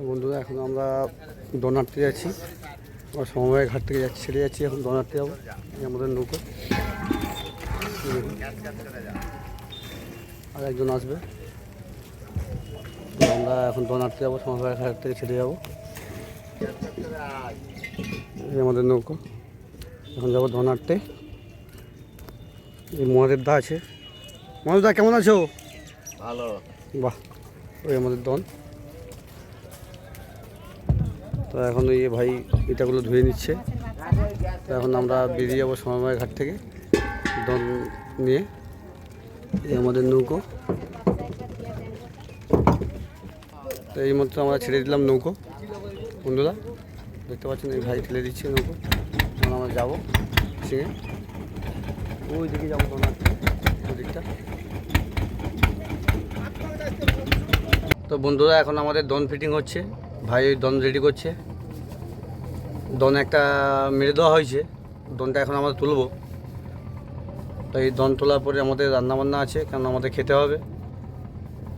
বন্ধুরা এখন আমরা দোনারতে যাচ্ছি, আমরা সমবায় ঘাট থেকে ছেড়ে যাচ্ছি, এখন দোনারতে যাবো। আমাদের নৌকো আর একজন আসবে। আমরা এখন দোনারতে যাবো, সমবায় ঘাট থেকে ছেড়ে যাবো। আমাদের নৌকো এখন যাবো দোনারতে। এই মহাদেব দা আছে। মহাদেব দা কেমন আছো? ভালো। বাহ, ওই আমাদের দন। তো এখন ওই ভাই ইটাগুলো ধুয়ে নিচ্ছে। তো এখন আমরা বেরিয়ে যাবো সমবায় ঘাট থেকে দন নিয়ে। এই আমাদের নৌকো। তো এই মতো আমরা ছেড়ে দিলাম নৌকো। বন্ধুরা দেখতে পাচ্ছেন, এই ভাই ঠেলে দিচ্ছে নৌকো। এখন আমরা যাবো সিঙে, ওই দিকে যাবো দোনার ওই দিকটা। তো বন্ধুরা এখন আমাদের দন ফিটিং হচ্ছে, ভাই ওই দন রেডি করছে। দন একটা মেরে দেওয়া হয়েছে, দনটা এখন আমরা তুলবো। তো এই দন তোলার পরে আমাদের রান্নাবান্না আছে, কারণ আমাদের খেতে হবে।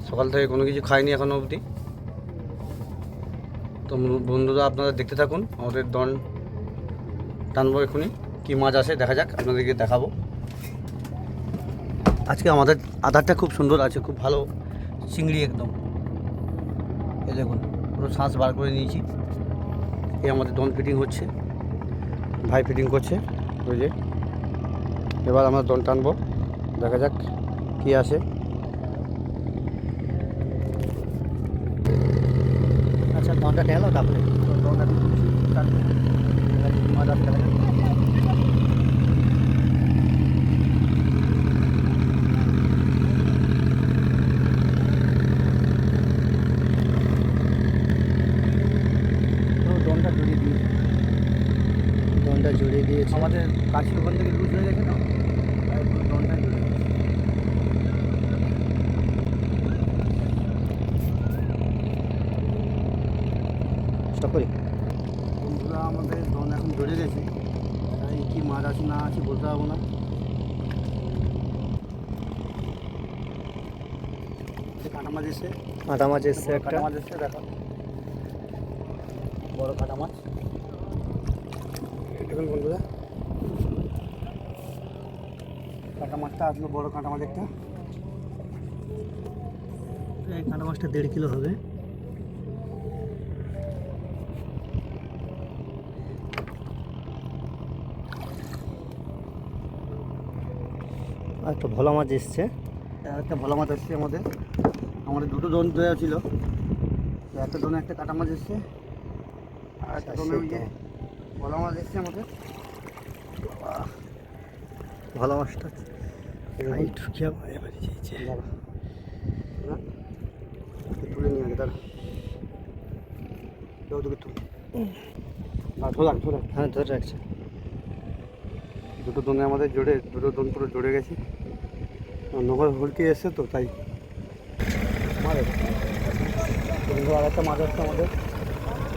সকাল থেকে কোনো কিছু খাইনি এখনও অবধি। তো বন্ধুরা আপনারা দেখতে থাকুন, আমাদের দন টানবো এখনই। কী মাছ আসে দেখা যাক, আপনাদেরকে দেখাবো। আজকে আমাদের আধারটা খুব সুন্দর আছে, খুব ভালো চিংড়ি একদম। এই দেখুন পুরো শ্বাস বার করে নিয়েছি। এই আমাদের দন ফিটিং হচ্ছে, ভাই ফিটিং করছে ওই যে। এবার আমরা দন টানবো, দেখা যাক কী আসে। আচ্ছা দনটা টেলো, তারপরে দনটা মজা দেখা যাক। দনটা জড়িয়ে দিয়েছে আমাদের কাছে, ওখান থেকে লুজ হয়ে গেছে না, দনটা জড়িয়ে দিয়েছে। স্টপ করি। বন্ধুরা আমাদের দন এখন জড়িয়ে গেছে, তাই কি মাছ আছে না আছে বলতে পারবো না। কাঁটা মাছ এসছে, কাঁটা মাছ এসছে, একটা মাছ এসছে, দেখো বড় কাঁটা মাছ। দেখুন বন্ধুরা, কাঁটা মাছটা আসলো, বড় কাঁটা মাছ একটা। এই কাঁটা মাছটা 1.5 কিলো হবে। আর একটা ভোলা মাছ এসছে, একটা ভোলা মাছ এসছে আমাদের। আমাদের দুটো দন দেওয়া ছিল, একটা দনে একটা কাঁটা মাছ এসছে, আর একটা দনে ওই যে ভোলা মাছ এসছে আমাদের। ভালো মাছটা ঢুকিয়ে এবারে চেয়েছে, তুলে নিয়ে আগে তার তোকে তুলে হ্যাঁ ধরে রাখছে। দুটো দনে আমাদের জোরে, দুটো দন পুরো জড়ে গেছে। নগর হলকি এসছে তো তাই মারে। আর একটা মাছ আসছে আমাদের,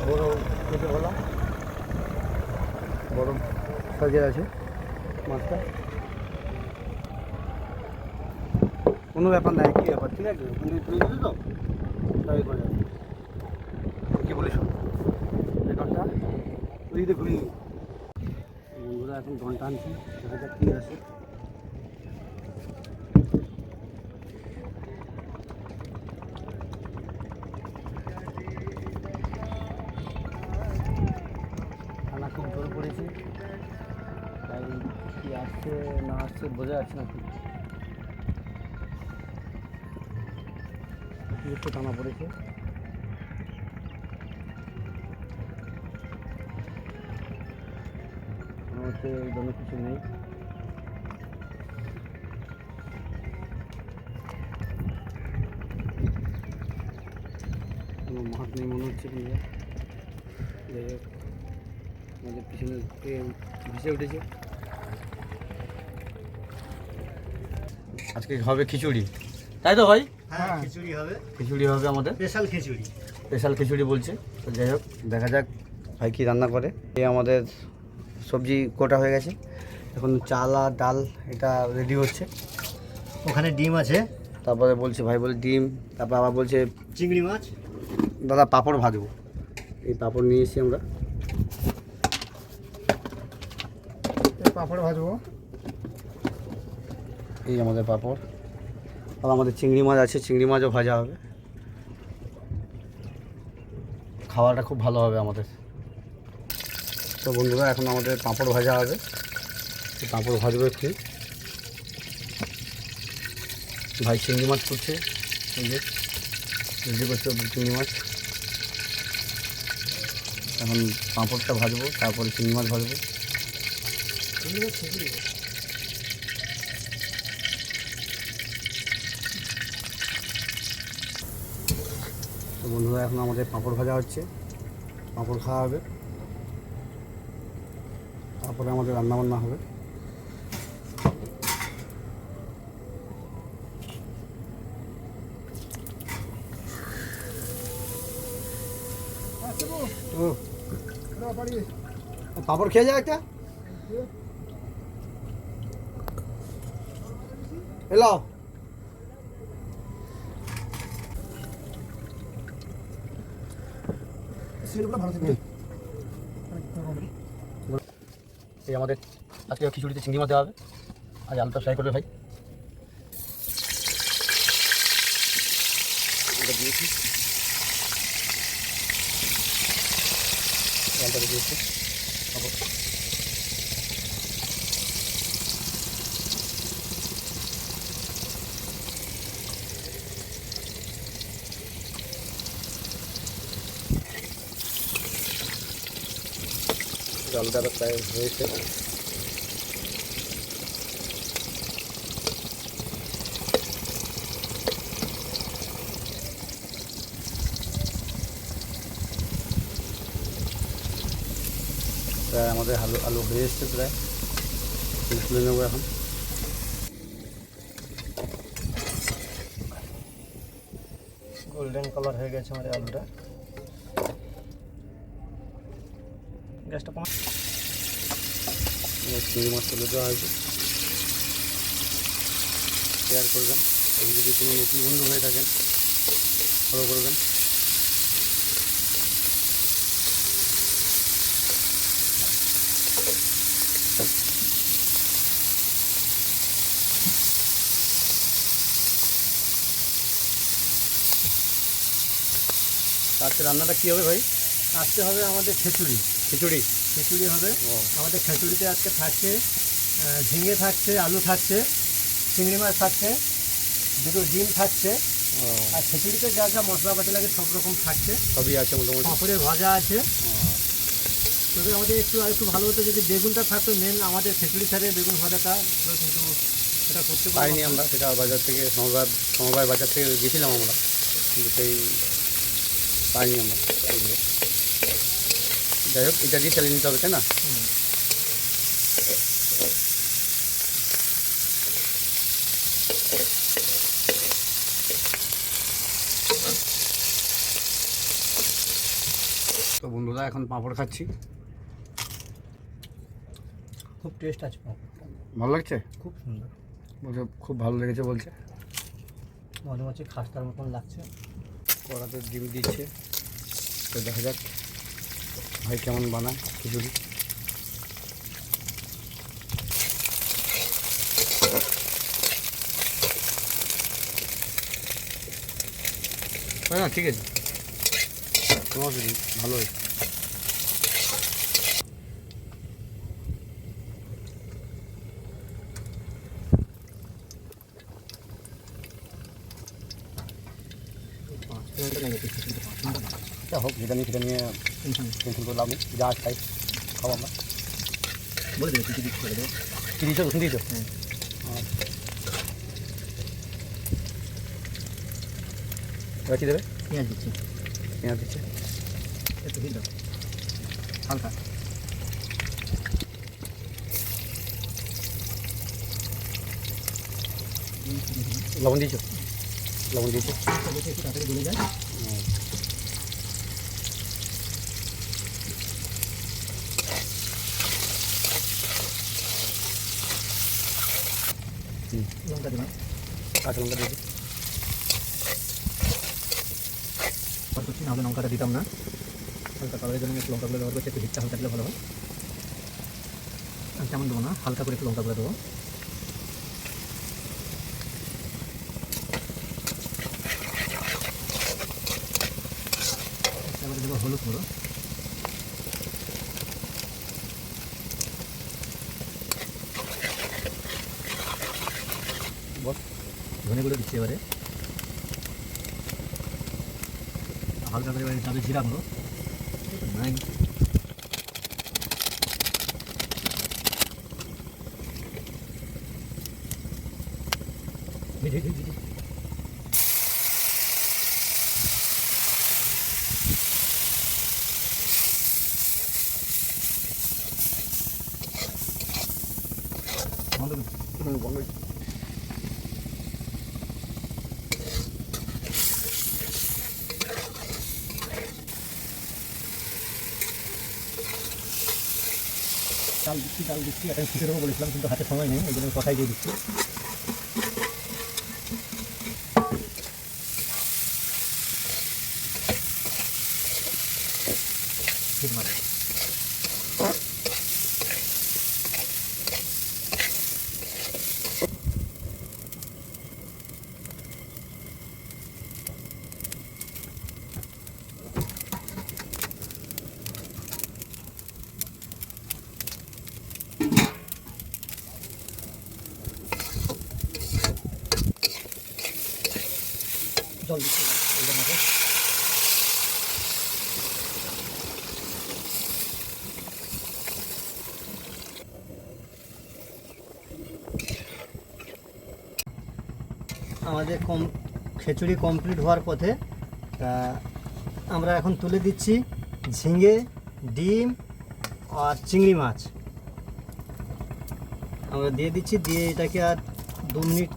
বড়ো কেটে ভোলা, বড় সাইজের আছে মাছটা। কোনো ব্যাপার নাই, কী ব্যাপার, ঠিক আছে তুমি তুলে দিলে তো তাই করে যাবে। কী বলিস এই দনটা তুই দিতে ঘুরিয়ে। বন্ধুরা এখন দন টানছি, দেখা যাক কী আছে। খানা খুব জোর পড়েছে, তাই কী আসছে না আসছে বোঝা যাচ্ছে না। একটু টানা পড়েছে। আমার হচ্ছে দমে কিছু নেই। কোনো মাছ নেই মনে হচ্ছে, কিন্তু যাই হোক আমাদের পিছনে ভেসে উঠেছে। আজকে হবে খিচুড়ি, তাই তো ভাই? হ্যাঁ খিচুড়ি হবে, খিচুড়ি হবে আমাদের, স্পেশাল খিচুড়ি। স্পেশাল খিচুড়ি বলছে। তো যাই হোক দেখা যাক ভাই কী রান্না করে। এই আমাদের সবজি কোটা হয়ে গেছে, এখন চাল আর ডাল এটা রেডি হচ্ছে। ওখানে ডিম আছে, তারপরে বলছে ভাই বলে ডিম, তারপর আবার বলছে চিংড়ি মাছ, দাদা পাঁপড় ভাজবো। এই পাঁপড় নিয়ে এসেছি আমরা। পাঁপড় ভাজবো। এই আমাদের পাঁপড়। আর আমাদের চিংড়ি মাছ আছে, চিংড়ি মাছও ভাজা হবে। খাওয়াটা খুব ভালো হবে আমাদের। তো বন্ধুরা এখন আমাদের পাঁপড় ভাজা হবে। পাঁপড় ভাজবো একটু। ভাই চিংড়ি মাছ করছে, এই যে রেডি করছে চিংড়ি মাছ। এখন পাঁপড়টা ভাজবো, তারপরে চিংড়ি মাছ ভাজবো। তো বন্ধুরা এখন আমাদের পাঁপড় ভাজা হচ্ছে, পাঁপড় খাওয়া হবে, তারপরে আমাদের রান্নাবান্না হবে। পাঁপড় খেয়ে যায় একটা এলো। এই আমাদের আজকে খিচুড়িতে চিংড়ি মাছ দেওয়া হবে। আজ আলুটা ফ্রাই করবে ভাই। এটা দিয়েছি, আলুটা দিয়েছি। আলুটা প্রায় হয়েছে। প্রায় আমাদের আলু হয়ে এসছে, প্রায় তুলে নেবো এখন। গোল্ডেন কালার হয়ে গেছে আমাদের আলুটা। গ্যাসটা কমা। চিংড়ি মাছ তুলে দেওয়া হয়েছে। শেয়ার করবেন, এবং যদি কোনো নতুন বন্ধু হয়ে থাকেন ফলো করবেন। আজকে রান্নাটা কী হবে ভাই? আজকে হবে আমাদের খিচুড়ি। খিচুড়ি খিচুড়ি হবে। ও আমাদের খিচুড়িতে আজকে থাকছে ঝিঙে থাকছে, আলু থাকছে, চিংড়ি মাছ থাকছে, দুটো ডিম থাকছে। ও, আর খিচুড়িতে যা যা মশলাপাতি লাগে সব রকম থাকছে। সবই আছে মোটামুটি। পাঁপড়ের ভাজা আছে। ও, তবে আমাদের একটু ভালো হতো যদি বেগুনটা থাকতো। মেন আমাদের খিচুড়ি সাথে বেগুন ভাজাটা ছিল, কিন্তু সেটা করতে পাইনি আমরা। সেটা বাজার থেকে সমবায় বাজার থেকে গেছিলাম আমরা, কিন্তু সেই পাইনি আমরা সেগুলো। যাই হোক, এটা দিয়ে চালিয়ে নিতে হবে, তাই না? তো বন্ধুরা এখন পাঁপড় খাচ্ছি। খুব টেস্ট আছে পাঁপড়টা, ভালো লাগছে? খুব সুন্দর। বলছে খুব ভালো লেগেছে বলছে। মধ্যে খাস্তার মতন লাগছে। কড়াতে ডিম দিচ্ছে, তো দেখা যাক ভাই কেমন বানায় খিচুড়ি। না ঠিক আছে, কোনো অসুবিধা নেই, ভালো হয়েছে। আচ্ছা হোক, যেটা নিয়ে সেটা নিয়ে টেনশন করে লাভ নেই। যা খাই খাবো আমরা। বলে দেবে কিছু কিছু করে দেবো। কি দিয়েছো? রসুন দিয়েছো? এবার কী দেবে? পেঁয়াজ দিচ্ছি, পেঁয়াজ দিচ্ছে। একটু হিট দাও হালকা। লবণ দিয়েছো? লবণ দিয়েছো? একটু তাড়াতাড়ি গলে যায়। লঙ্কা দিলাম, কাঁচা লঙ্কা দিয়েছো? কত নাহলে লঙ্কাটা দিতাম না। হালকা কালারের জন্য একটু লঙ্কাগুলো ব্যবহার করছি, একটু হিটটা হালকা দিলে ভালো হয়। আর তেমন দেবো না, হালকা করে একটু লঙ্কাগুলো দেবো। এবারে দেবো হলুদ গুঁড়ো, ধনে গুঁড়ো দিচ্ছি এবারে, হালকা করে এবারে যাবে জিরা গুঁড়ো, নাই ডাল দিচ্ছি, এটা ছুটে দেবো বলেছিলাম কিন্তু হাতে সময় নেই, এই জন্য কথাই দিয়ে দিচ্ছি। জল দিচ্ছি এটার মধ্যে। আমাদের খিচুড়ি কমপ্লিট হওয়ার পথে, তা আমরা এখন তুলে দিচ্ছি ঝিঙে, ডিম আর চিংড়ি মাছ আমরা দিয়ে দিচ্ছি। দিয়ে এটাকে আর 2 মিনিট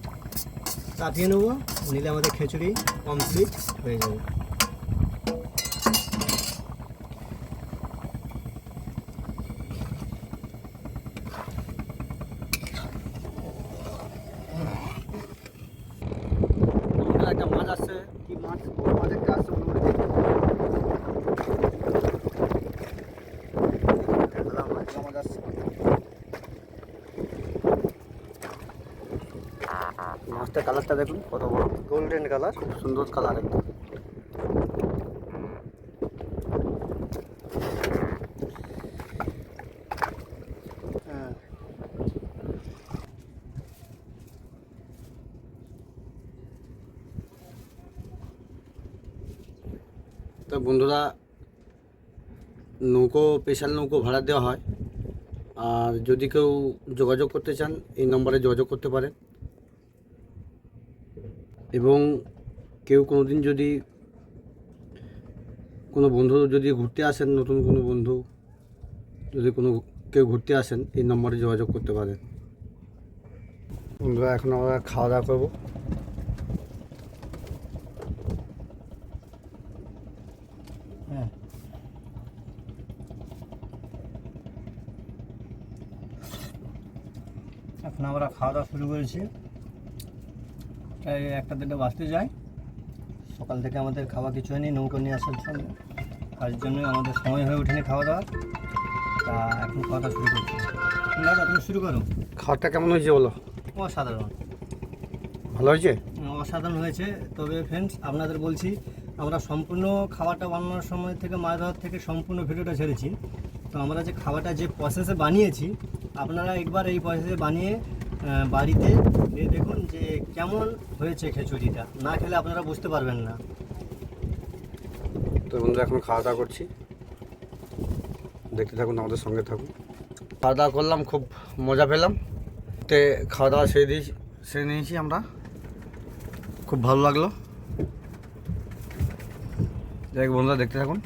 চাপিয়ে নেবো, নিলে আমাদের খিচুড়ি কমপ্লিট হয়ে যাবে। একটা মাছ আসছে, কি মাছ? বড় মাছ একটা আসছে, মাছ আসছে। মাছটার কালারটা দেখুন কত বড়, গোল্ডেন কালার, খুব সুন্দর কালার একদম। হ্যাঁ, তো বন্ধুরা, নৌকো, স্পেশাল নৌকো ভাড়া দেওয়া হয়। আর যদি কেউ যোগাযোগ করতে চান, এই নম্বরে যোগাযোগ করতে পারেন। এবং কেউ কোনো দিন যদি কোনো বন্ধু যদি ঘুরতে আসেন, নতুন কোনো বন্ধু যদি কেউ ঘুরতে আসেন, এই নম্বরে যোগাযোগ করতে পারেন। বন্ধুরা, এখন আমরা খাওয়া দাওয়া করবো। হ্যাঁ, এখন আমরা খাওয়া দাওয়া শুরু করেছি, প্রায় 1টা-2টা বাজতে যায়। সকাল থেকে আমাদের খাওয়া কিছু হয়নি, নৌকো নিয়ে আসার জন্য, তার জন্যই আমাদের সময় হয়ে ওঠেনি খাওয়া দাওয়া। তা এখন খাওয়া দাওয়া শুরু করছি। দাদা, তুমি শুরু করো। খাওয়াটা কেমন হয়েছে বলো? অসাধারণ, ভালো হয়েছে? অসাধারণ হয়েছে। তবে ফ্রেন্ডস, আপনাদের বলছি, আমরা সম্পূর্ণ খাবারটা বানানোর সময় থেকে মাছ ধরার থেকে সম্পূর্ণ ভিডিওটা ছেড়েছি। তো আমরা যে খাবারটা যে প্রসেসে বানিয়েছি, আপনারা একবার এই প্রসেসে বানিয়ে বাড়িতে দিয়ে দেখুন যে কেমন হয়েছে খিচুড়িটা। না খেলে আপনারা বুঝতে পারবেন না। তো বন্ধুরা, এখন খাওয়া দাওয়া করছি, দেখতে থাকুন, আমাদের সঙ্গে থাকুন। খাওয়া দাওয়া করলাম, খুব মজা পেলাম। তে খাওয়া দাওয়া সেরে নিয়েছি আমরা, খুব ভালো লাগলো। দেখ বন্ধুরা, দেখতে থাকুন।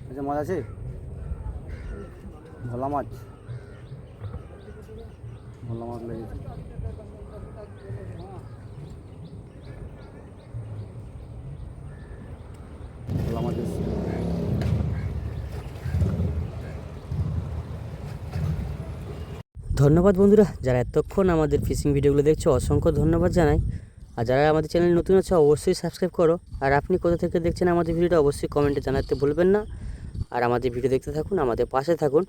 আচ্ছা, মাছ আছে, ভোলা মাছ, ভোলা মাছ লেগেছে। ভোলা মাছ এসছে। ধন্যবাদ বন্ধুরা, যারা এতক্ষণ আমাদের ফিশিং ভিডিওগুলো দেখছো অসংখ্য ধন্যবাদ জানাই। আর যারা আমাদের চ্যানেল নতুন আছে অবশ্যই সাবস্ক্রাইব করো। আর আপনি কোথা থেকে দেখছেন আমাদের ভিডিওটা অবশ্যই কমেন্টে জানাতে ভুলবেন না। আর আমাদের ভিডিও দেখতে থাকুন, আমাদের পাশে থাকুন।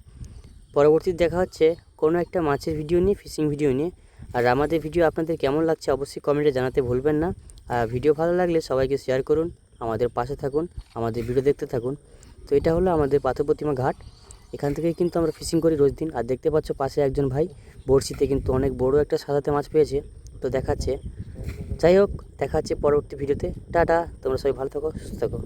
পরবর্তীতে দেখা হচ্ছে কোনো একটা মাছের ভিডিও নিয়ে, ফিশিং ভিডিও নিয়ে। আর আমাদের ভিডিও আপনাদের কেমন লাগছে অবশ্যই কমেন্টে জানাতে ভুলবেন না। আর ভিডিও ভালো লাগলে সবাইকে শেয়ার করুন, আমাদের পাশে থাকুন, আমাদের ভিডিও দেখতে থাকুন। তো এটা হলো আমাদের পাথর প্রতিমা ঘাট। এখান থেকেই কিন্তু আমরা ফিশিং করি রোজ দিন। আর দেখতে পাচ্ছ পাশে একজন ভাই বড়শিতে কিন্তু অনেক বড় একটা সাদাতে মাছ পেয়েছে, তো দেখাচ্ছে। যাই হোক, দেখা হচ্ছে পরবর্তী ভিডিওতে। টাটা, তোমরা সবাই ভালো থাকো, সুস্থ থাকো।